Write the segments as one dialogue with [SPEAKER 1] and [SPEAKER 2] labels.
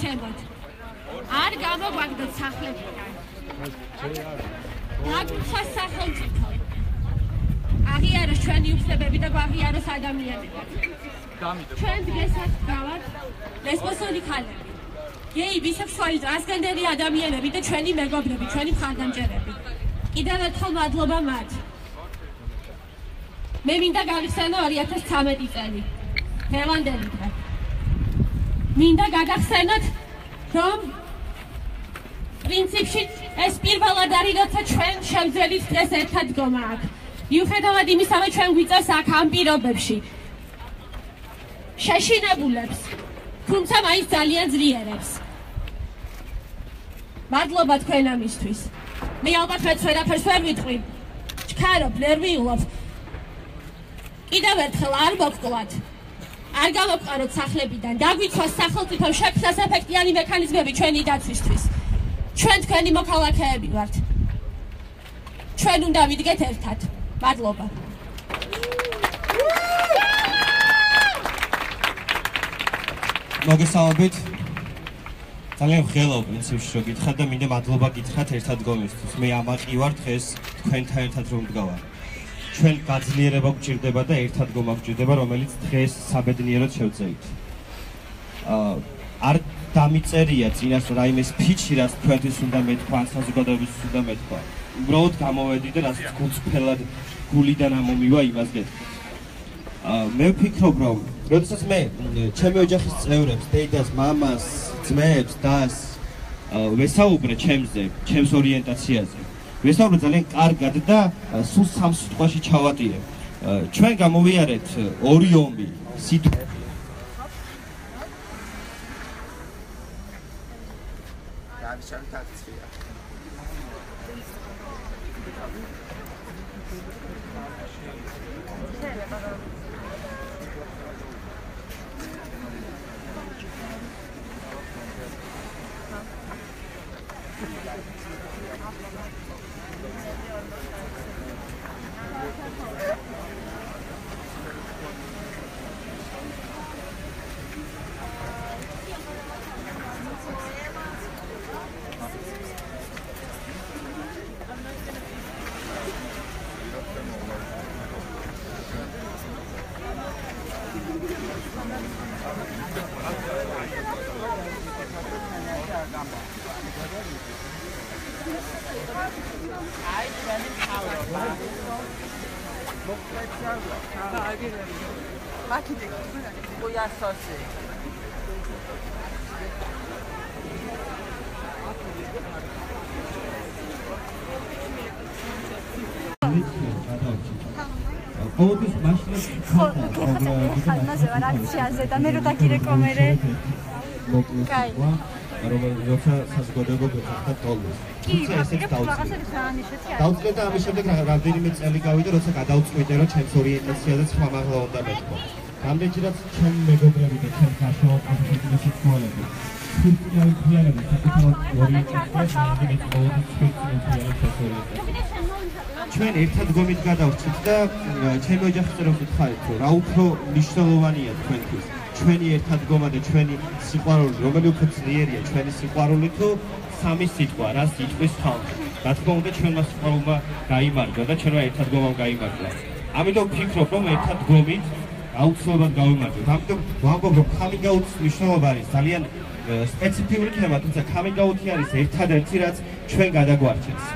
[SPEAKER 1] გამოგცემოთ. არ გამოგვაგდოთ სახლებიდან. დაგუხოს სახელმწიფო. აღიაროს ჩვენი უფლებები და გვაღიაროს ადამიანები. ჩვენ დღეს აქ გავართ ლესბოსური ქალები, გეი, ბისექსუალი, ტრანსგენდერი ადამიანები და ჩვენი მეგობრები, ჩვენი მხარდამჭერები. კიდევ ერთხელ მადლობა მათ. მე მინდა გავიხსენო 2013 წელი, დღევანდელი დღე. მინდა გაგახსენოთ, რომ პრინციპში ეს პირველად არის, როცა ჩვენ შევძლებთ დღეს ერთად დგომა აქ. მიუხედავად იმისა, რომ ჩვენ გვიწევს აქ ამ პირობებში შეშინებულებს, თუმცა მაინც ძალიან ძლიერებს. მადლობა თქვენ ამისთვის. მე ალბათ მეც ვერაფერს ვერ ვიტყვი. ჩქარობ, ნერვიულობ. კიდევ ერთხელ არ მოგკლათ. არ გამოვყაროთ სახლებიდან. დაგვიცვას სახელმწიფომ შექმნას ეფექტიანი მექანიზმები ჩვენი დაცვისთვის. ჩვენ თქვენი მოქალაქეები ვართ. ჩვენ უნდა ვიდგეთ ერთად. მადლობა.
[SPEAKER 2] მოგესალმებით. ძალიან ღელავ პრინციპში რომ გითხრათ და მინდა მადლობა გითხრათ ერთად დგომისთვის. მე ამაყი ვარ დღეს თქვენთან ერთად რომ მდგავარ. ჩვენ გაძლიერება გვჭირდება და ერთად დგომა გვჭირდება, რომელიც დღეს საბედნიეროდ შევძლებთ. არ დამიწერია წინას რაიმე სპიჩი, რაც თქვენთვის უნდა მეთქვა, ან საზოგადოებისთვის უნდა მეთქვა. უბრალოდ გამოვედი და რაც გულწრფელად გულიდან ამომივა იმას გეტყვი. მე ვფიქრობ, რომ როდესაც მე ჩემი ოჯახის წევრებს, დედას, მამას, ძმებს, დას ვესაუბრე ჩემზე, ჩემს ორიენტაციაზე. ვესაუბრე ძალიან კარგად და სულ სამ სიტყვაში ჩავატირებ. ჩვენ გამოვიარეთ ორი ომი, სიტყვა.
[SPEAKER 3] ყოველთვის მაშინ ხალხაზე ვარ აქციაზე და მე რო დაგირეკომერე. კაი.
[SPEAKER 2] რომელსაც საზოგადოება გეხდა ტოლოს.
[SPEAKER 3] კი, რაღაცა დაანიშეთ.
[SPEAKER 2] დაუწყე და ამის შემდეგ რამდენიმე წელი გავიდა, როცა გადავწყვიტე, რომ ჩემს ორიენტაციაზე სხვა მაღლა უნდა მეთქვა. რამდენჯერაც ჩემი მეგობრები და ჩემს საშუალო პროფესიონალები სკოლები ფუნქციონალები საკუთარ ორიენტაციაზე ჩვენ ერთად გომით გადავწყვით და ჩემი ოჯახის წევრებს ვითხარით, რომ რა უფრო მნიშვნელოვანია თქვენთვის. ჩვენი ერთად გომა და ჩვენი სიყვარული, რომელი უფრო ძლიერია, ჩვენი სიყვარული თუ სამი სიტყვა, რაც იტყვის ხალხი. რა თქმა უნდა, ჩვენმა სიყვარულმა გაიმარჯვა და ჩვენმა ერთად გომამ გაიმარჯვა. ამიტომ ვფიქრობ, რომ ერთად გომით აუცილებლად გავიმარჯვებთ. ამიტომ ვამბობ, რომ coming out-ის მნიშვნელობა არის ძალიან სპეციფიკური თემა, თუმცა coming out-ი არის ერთადერთი, რაც ჩვენ გადაგვარჩენს.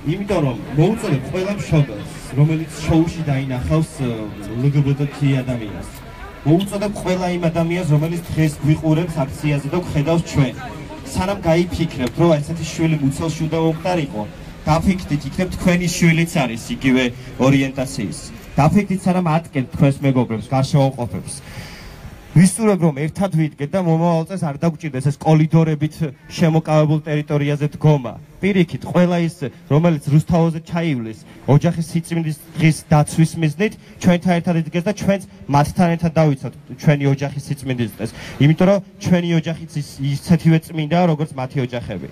[SPEAKER 2] იმიტომ რომ მოუწოდებ ყველა მშობელს, რომელიც შოუში დაინახავს LGBT ადამიანს. მოუწოდებ ყველა იმ ადამიანს, რომელიც დღეს გვიყურებს აქციაზე და გხედავს ჩვენ. სანამ გაიფიქრებთ, რომ ესეთი შვილი მუცელში უნდა მომხდარიყო, დაფიქრდით, იქნებ თქვენი შვილიც არის იგივე ორიენტაციის. დაფიქრდით, სანამ ატკენთ თქვენს მეგობრებს, გარშემოყოფებს. ვისურვებ, რომ ერთად ვიდგეთ და მომავალ წელს არ დაგვჭირდეს ეს კოლიდორებით შემოკავებულ ტერიტორიაზე დგომა. პირიქით, ყველა ის, რომელიც რუსთავაზე ჩაივლის, ოჯახის სიწმინდის დღის დაცვის მიზნით, ჩვენთან ერთად იდგეს და ჩვენც მათთან ერთად დავიცავთ ჩვენი ოჯახის სიწმინდის დღეს. იმიტომ რომ ჩვენი ოჯახიც ისეთივე წმინდაა, როგორც მათი ოჯახები.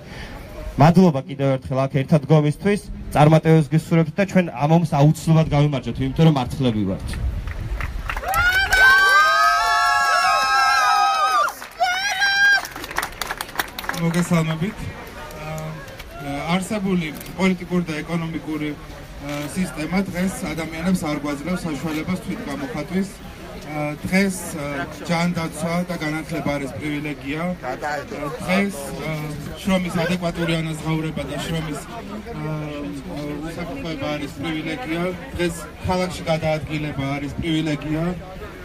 [SPEAKER 2] მადლობა კიდევ ერთხელ აქ ერთად დგომისთვის, წარმატებებს გისურვებთ და ჩვენ ამ ომს აუცილებლად გავიმარჯვებთ, იმიტომ რომ მართლები ვართ.
[SPEAKER 4] მოგესალმებით. არსებული პოლიტიკური და ეკონომიკური სისტემა დღეს ადამიანებს არ გვაძლევს საშუალებას თვითგამოხატვის. დღეს ჯანდაცვა და განათლება არის პრივილეგია. დღეს შრომის ადეკვატური ანაზღაურება და შრომის უსაფრთხოება არის პრივილეგია. დღეს ქალაქში გადაადგილება არის პრივილეგია.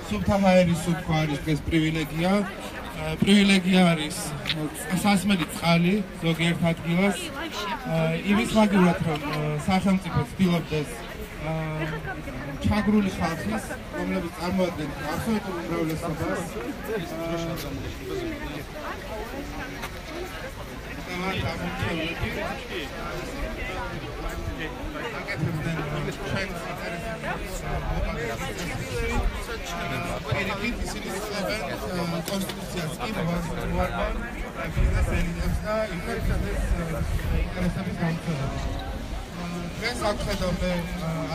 [SPEAKER 4] სუფთა ჰაერის სუთქვა არის დღეს პრივილეგია. პრივილეგია არის სასმელი წყალი ზოგიერთ ადგილას. იმის მაგივრად რომ სახელმწიფო ცდილობდეს ჩაგრული ხალხის, რომლებიც წარმოადგენს აბსოლუტურ უმრავლესობას, კონსტიტუციას კი მოარბა ბიზნეს ელიტებს და ინტერესების გამოცდილებას. დღეს აღვხედავთ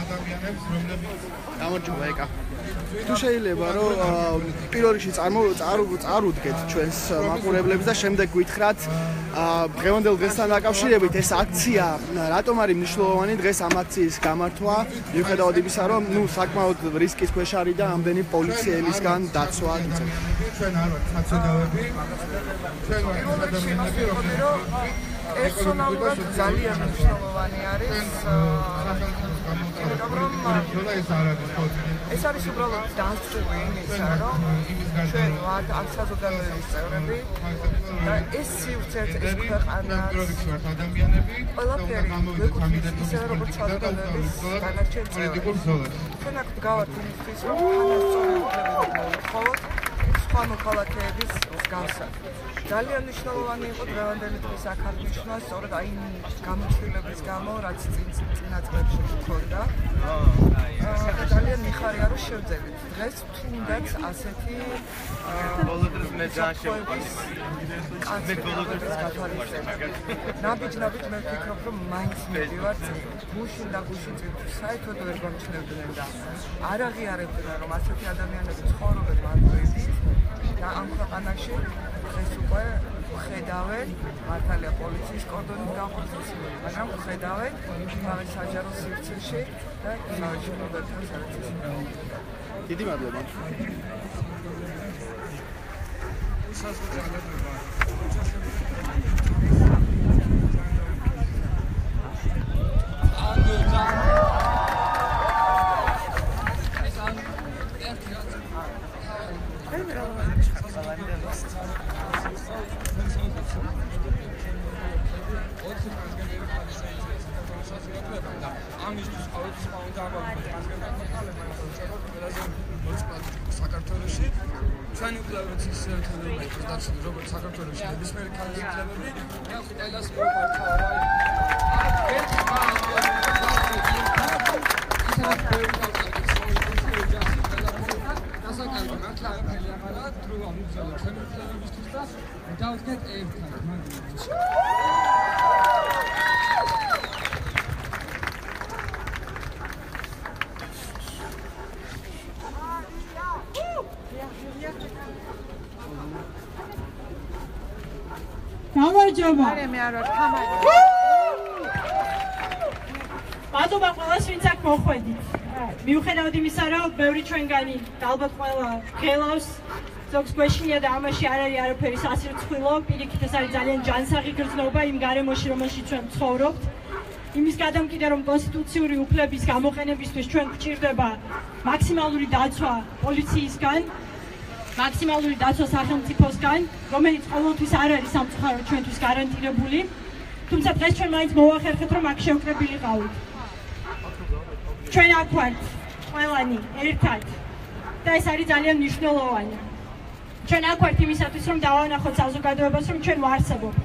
[SPEAKER 4] ადამიანებს, რომლებიც
[SPEAKER 5] გამარჯობა ეკა. თუ შეიძლება რომ პირველ რიგში წარუდგეთ ჩვენს მაყურებლებს და შემდეგ გითხრათ დღევანდელ დღესთან დაკავშირებით ეს აქცია რატომ არის მნიშვნელოვანი დღეს ამ აქციის გამართვა მიუხედავად იმისა რომ საკმაოდ რისკის ქვეშ არის და ამდენი პოლიციელისგან დაცვა
[SPEAKER 4] ჩვენ არ ვართ საცოდავები ჩვენ ვართ ადამიანები რომლებიც
[SPEAKER 6] პერსონალურად ძალიან მნიშვნელოვანი არის ეს არის უბრალოდ დასწრული იმისა, რომ ჩვენ ვართ ამ საზოგადოების წევრები და ეს სივრცეც ეს ქვეყანა ყველაფერი გვეკუთვნის ისე როგორც საზოგადოების დანარჩენ წევრებს. ჩვენ აქ ვდგავართ იმისთვის, რომ თანასწორი უფლებები მოვთხოვოთ სხვა მოქალაქეების მსგავსად. ძალიან მნიშვნელოვანი იყო დღევანდელი დღის აქ აღნიშნა სწორედ აი გამოცდილების გამო, რაც წინა წლებში მქონდა. ძალიან მიხარია რომ შევძელით დღეს თუნდაც ასეთი
[SPEAKER 5] ბოლოდროს მე ძალიან შევყვარს.
[SPEAKER 6] ნაბიჯ მე ვფიქრობ რომ მაინც მივიდივარ გუშინ და გუშინ საერთოდ ვერ გამჩნევდნენ და არ აღიარებდნენ რომ ასეთი ადამიანები ცხოვრობენ მარტივით და ამ ქვეყანაში დღეს უკვე ხედავენ მართალია პოლიციის კორდონის გაყოფას, მაგრამ ხედავენ იმავე საჯარო სივრცეში და იმავე შეგნობებთან საერთოდ.
[SPEAKER 5] დიდი მადლობა.
[SPEAKER 7] საქართველოში ჩვენი კვლევების თანხმობა იყოს დაცული როგორც საქართველოში ნებისმიერი კანდიდატები და ყველას მოვართავ
[SPEAKER 1] გამარჯობა.
[SPEAKER 6] მე არ ვარ თამარი.
[SPEAKER 1] მადლობა ყველას, ვინც აქ მოხვედით. მიუხედავად იმისა, რომ ბევრი ჩვენგანი და ალბათ ყველა ხელავს ზოგს გვეშინია და ამაში არ არის არაფერი სასირცხვილო, პირიქით ეს არის ძალიან ჯანსაღი გრძნობა იმ გარემოში, რომელშიც ჩვენ ცხოვრობთ. იმის გადამკიდე, რომ კონსტიტუციური უფლების გამოყენებისთვის ჩვენ გვჭირდება მაქსიმალური დაცვა პოლიციისგან, მაქსიმალური დაცვა სახელმწიფოსგან, რომელიც ყოველთვის არ არის სამწუხაროდ ჩვენთვის გარანტირებული. თუმცა დღეს ჩვენ მაინც მოვახერხეთ, რომ აქ შევკრებილიყავით. ჩვენ აქ ვართ ყველანი ერთად და ეს არის ძალიან მნიშვნელოვანი. ჩვენ აქ ვართ იმისათვის, რომ დავანახოთ საზოგადოებას, რომ ჩვენ ვარსებობთ.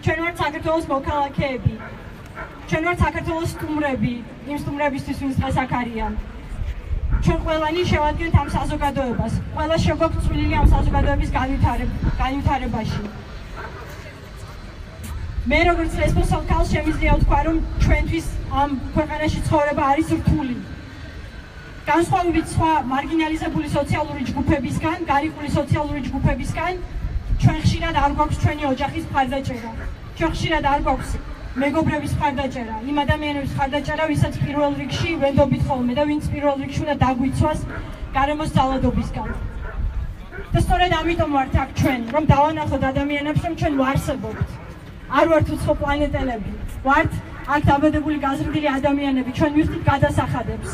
[SPEAKER 1] ჩვენ ვართ საქართველოს მოქალაქეები. ჩვენ ვართ საქართველოს სტუმრები, იმ სტუმრებისთვის, ვინც დღეს აქ არიან. ჩვენ ყველანი შევადგენთ ამ საზოგადოებას. ყველა შეგვაქვს წვლილი ამ საზოგადოების განვითარებაში. მე როგორც რესპონსაბილ ქალს შემიძლია ვთქვა, რომ ჩვენთვის ამ ქვეყანაში ცხოვრება არის რთული. განსხვავებით სხვა მარგინალიზებული სოციალური ჯგუფებისგან, გარიყული სოციალური ჯგუფებისგან, ჩვენ ხშირად არ გვაქვს ჩვენი ოჯახის მხარდაჭერა. ჩვენ ხშირად არ გვაქვს მეგობრების მხარდაჭერა, იმ ადამიანების მხარდაჭერა, ვისაც პირველ რიგში ვენდობით ხოლმე და ვინც პირველ რიგში უნდა დაგვიცვას გარემოს ძალადობისგან. და სწორედ ამიტომ ვართ აქ ჩვენ, რომ დავანახოთ ადამიანებს, რომ ჩვენ ვარსებობთ. არ ვართ უცხო პლანეტელები, ვართ აქ დაბადებული გაზრდილი ადამიანები, ჩვენ ვიხდით გადასახადებს.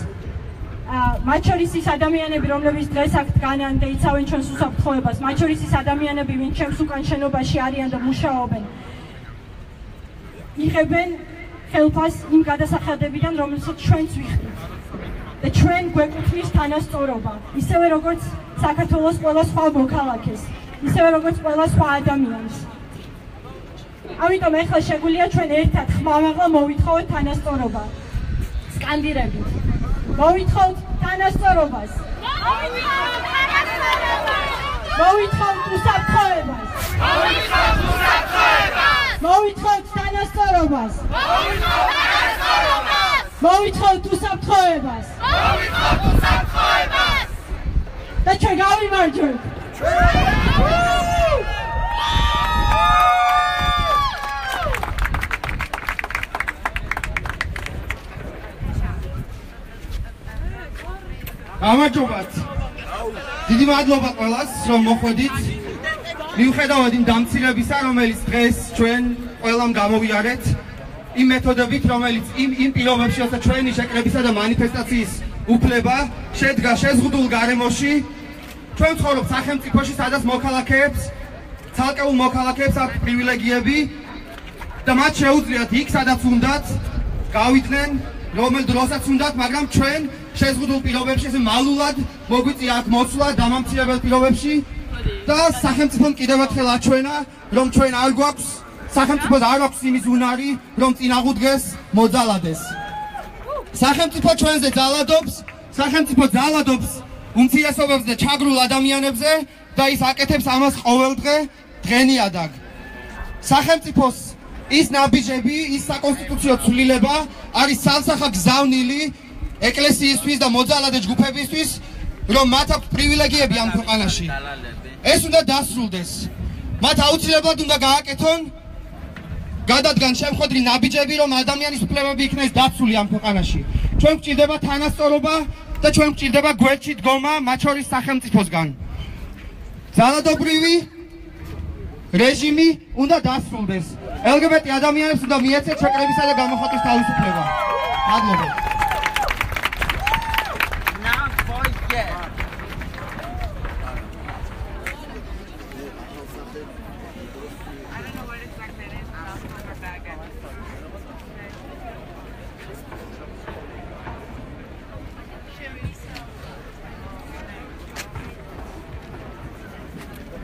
[SPEAKER 1] მათ შორის ის ადამიანები, რომლებიც დღეს აქ დგანან და იცავენ ჩვენს უსაფრთხოებას, მათ შორის ის ადამიანები, ვინც ჩემს უკან შენობაში არიან და მუშაობენ, იღებენ ხელფას იმ გადასახადებიდან, რომელსაც ჩვენც ვიხდით. და ჩვენ გვეკუთვნის თანასწორობა, ისევე როგორც საქართველოს ყველა სხვა მოქალაქეს, ისევე როგორც ყველა სხვა ადამიანს. ამიტომ ეხლა შეგვიძლია ჩვენ ერთად ხმამაღლა მოვითხოვოთ თანასწორობა. სკანდირებით. მოვითხოვთ თანასწორობას. მოვითხოვთ უსაფრთხოებას. მოვითხოვთ თანასწორობას. მოვითხოვთ უსაფრთხოებას. და ჩვენ გავიმარჯვებთ.
[SPEAKER 8] გამარჯობათ. დიდი მადლობა ყველას, რომ მოხვედით. მიუხედავად იმ დამცირებისა, რომელიც დღეს ჩვენ ყველამ გამოვიარეთ, იმ მეთოდებით, რომელიც იმ პირობებში, რასაც ჩვენი შეკრებისა და მანიფესტაციის უფლება შედგა შეზღუდულ გარემოში, ჩვენ ვცხოვრობთ სახელმწიფოში, სადაც მოქალაქეებს, ცალკეულ მოქალაქეებს აქვს პრივილეგიები და მათ შეუძლიათ იქ, სადაც უნდათ, გავიდნენ, რომელ დროსაც უნდათ, მაგრამ ჩვენ შეზღუდულ პირობებში, ესე მალულად მოგვიწია აქ მოსვლა დამამცირებელ პირობებში და სახელმწიფომ კიდევ ერთხელ აჩვენა, რომ ჩვენ არ გვაქვს, სახელმწიფოს არ აქვს იმის უნარი, რომ წინააღმდეგეს მოძალადეს. სახელმწიფო ჩვენზე ძალადობს, სახელმწიფო ძალადობს უმცირესობებზე და ჩაგრულ ადამიანებზე და ის აკეთებს ამას ყოველდღე დღენიადაგ. სახელმწიფოს ის ნაბიჯები, ის საკონსტიტუციო ცვლილება არის სალსახა გზავნილი ეკლესიისთვის და მოძალადე ჯგუფებისთვის, რომ მათ აქვს პრივილეგიები ამ ქვეყანაში. ეს უნდა დასრულდეს. მათ აუცილებლად უნდა გააკეთონ გადადგან შემხედრი ნაბიჯები, რომ ადამიანის უფლებები იქნეს დაცული ამ ქვეყანაში. ჩვენ გვჭირდება თანასწორობა და ჩვენ გვჭირდება გვერდში დგომა მათ შორის სახელმწიფოსგან. ძალადობრივი რეჟიმი უნდა დასრულდეს. LGBT ადამიანებს უნდა მიეცეთ შეკრებისა და გამოხატვის თავისუფლება. მადლობა.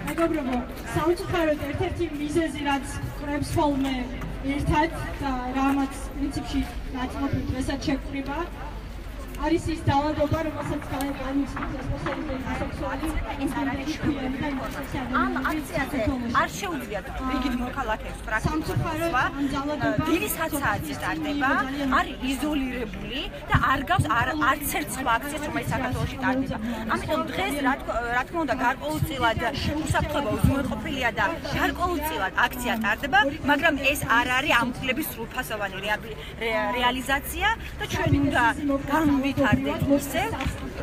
[SPEAKER 1] მეგობრებო, სამწუხაროდ ერთ-ერთი მიზეზი, რაც ყრებს ხოლმე ერთად და რამაც პრინციპში ნაწილობრივ დღესაც შევკრიბა, არის ის ძალადობა, რომელსაც განიცდის ესპოსელი ბისექსუალი, ინტელექტუალი და ინტერსექსუალი.
[SPEAKER 9] ამ აქციაზე არ შეუძლიათ რიგით მოქალაქეებს პრაქტიკულობა, დილისაც საათი სტარტდება, არის იზოლირებული და არ გავს არც ერთ სხვა აქციას, რომელიც საქართველოში ტარდება. ამიტომ დღეს რა თქმა უნდა გარკვეულწილად უსაფრთხოება უზრუნველყოფილია და გარკვეულწილად აქცია ტარდება, მაგრამ ეს არ არის ამ უფლების სრულფასოვანი რეალიზაცია და ჩვენ უნდა ვითარდეთ ისე,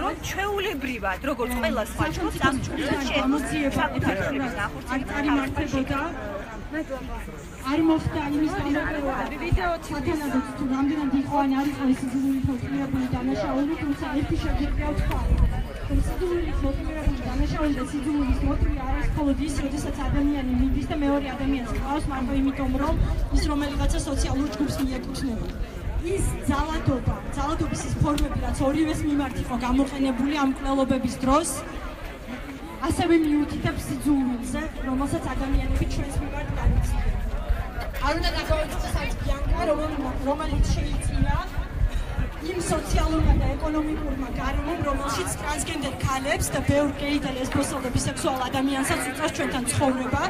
[SPEAKER 9] რომ ჩვეულებრივად, როგორც ყველა სხვა ჯგუფს, ამ ჯგუფს შეეძლოთ საკუთარ ნახორციელებდა. არ მოხდა იმის გამოკვლევა. სათანადოდ თუ რამდენად იყო ან არ იყო ეს სიძულვილით მოტივირებული დანაშაული, თუმცა ერთი შეგვიძლია ვთქვათ, რომ სიძულვილით მოტივირებული დანაშაული და სიძულვილის მოტივი არის მხოლოდ ის, როდესაც ადამიანი მიდის და მეორე ადამიანს ყავს, მარტო იმიტომ, რომ ის რომელიღაცა სოციალურ ჯგუფს მიეკუთვნება. ის ძალადობის ის ფორმები, რაც ორივეს მიმართ იყო გამოყენებული ამ მკვლელობების დროს, ასევე მიუთითებს სიძულვილზე, რომელსაც ადამიანები ჩვენს მიმართ განიცდიან. არ უნდა დაგავიწყდეს აქ ბიანკა, რომელიც შეიწია იმ სოციალურმა და ეკონომიკურმა გარემომ, რომელშიც ტრანსგენდერ ქალებს და ბევრ გეი და ლესბოსელ და ბისექსუალ ადამიანსაც უწევს ჩვენთან ცხოვრება,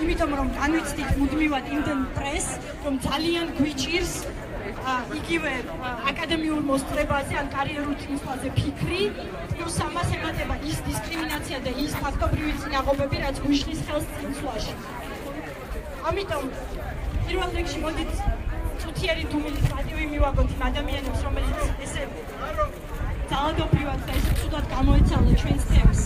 [SPEAKER 9] იმიტომ რომ განვიცდით მუდმივად იმდენ პრესს, რომ ძალიან გვიჭირს
[SPEAKER 1] იგივე აკადემიურ მოსწრებაზე ან კარიერულ წინსვლაზე ფიქრი, პლუს ამას ემატება ის დისკრიმინაცია და ის ფაქტობრივი წინაღობები, რაც გვიშლის ხელს წინსვლაში. ამიტომ პირველ რიგში მოდით წუთიერი დუმილის პატივი მივაგოთ იმ ადამიანებს, რომელიც ესე ძალადობრივად და ესე ცუდად გამოეცალა ჩვენს თემს.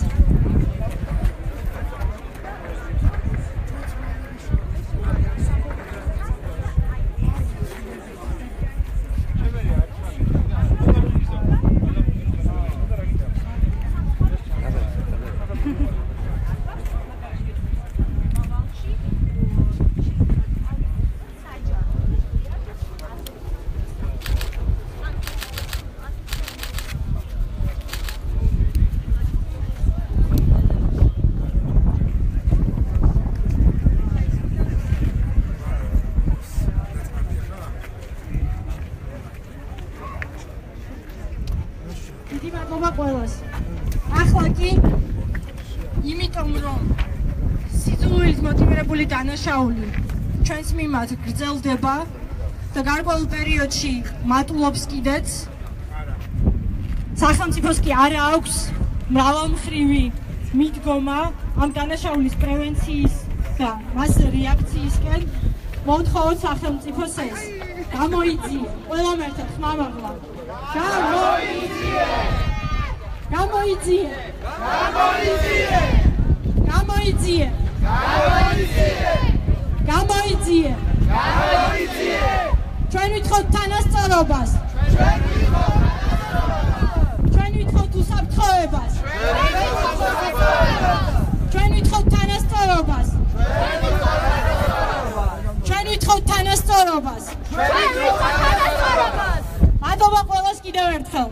[SPEAKER 1] ახლა კი იმიტომ რომ სიძულვილით მოტივირებული დანაშაული ჩვენს მიმართ გრძელდება და გარკვეულ პერიოდში მატულობს კიდეც სახელმწიფოს კი არ აქვს მრავალმხრივი მიდგომა ამ დანაშაულის პრევენციის და მას რეაქციისკენ მომთხოვოთ სახელმწიფოს ეს გამოიძიე ყველამ ერთად ხმამაღლა გამოიძიე ჩვენ ვითხოვთ თანასწორობას ჩვენ ვითხოვთ უსაფრთხოებას ჩვენ ვითხოვთ თანასწორობას მადლობა ყველას კიდევ ერთხელ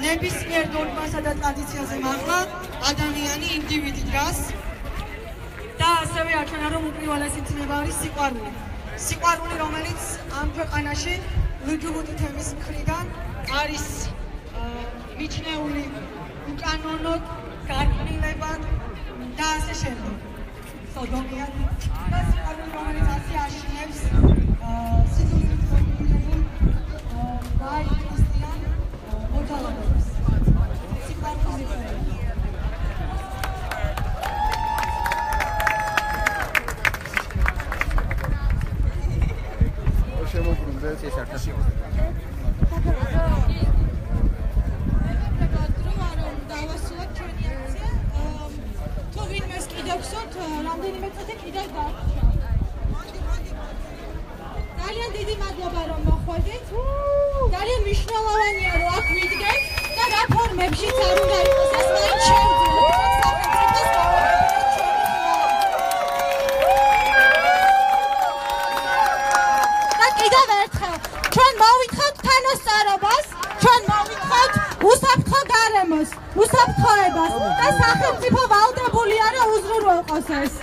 [SPEAKER 1] ნებისმიერ დოგმასა და ტრადიციაზე მაღლა ადამიანი ინდივიდი დგას და ასევე აჩვენა რომ უპირველესი ცნება არის სიყვარული რომელიც ამ ქვეყანაში ლგბტ თემის მხრიდან არის მიჩნეული უკანონოდ გარკვეულებად და ასე შემდეგ სოდომიად და სიყვარული რომელიც ასე აშენებს სიძულვილით მოტივირებულ ქრისტიან მოძალადეებს სიყვარულით შემოგვიმდეს ეს არტაში რამდენიმე წუთი კიდევ დარჩა. ძალიან დიდი მადლობა რომ მოხვედით. ძალიან მნიშვნელოვანია რომ აქ ვიდგეთ და რეფორმებშიც არ უნდა იყოს ეს მაინც შევძლებთ. და კიდევ ერთხელ ჩვენ მოვითხოვთ თანასწორობას, ჩვენ მოვითხოვთ უსაფრთხო გარემოს, უსაფრთხოებას და სახელმწიფო ვალდებული არა უზრუნველყოს ეს.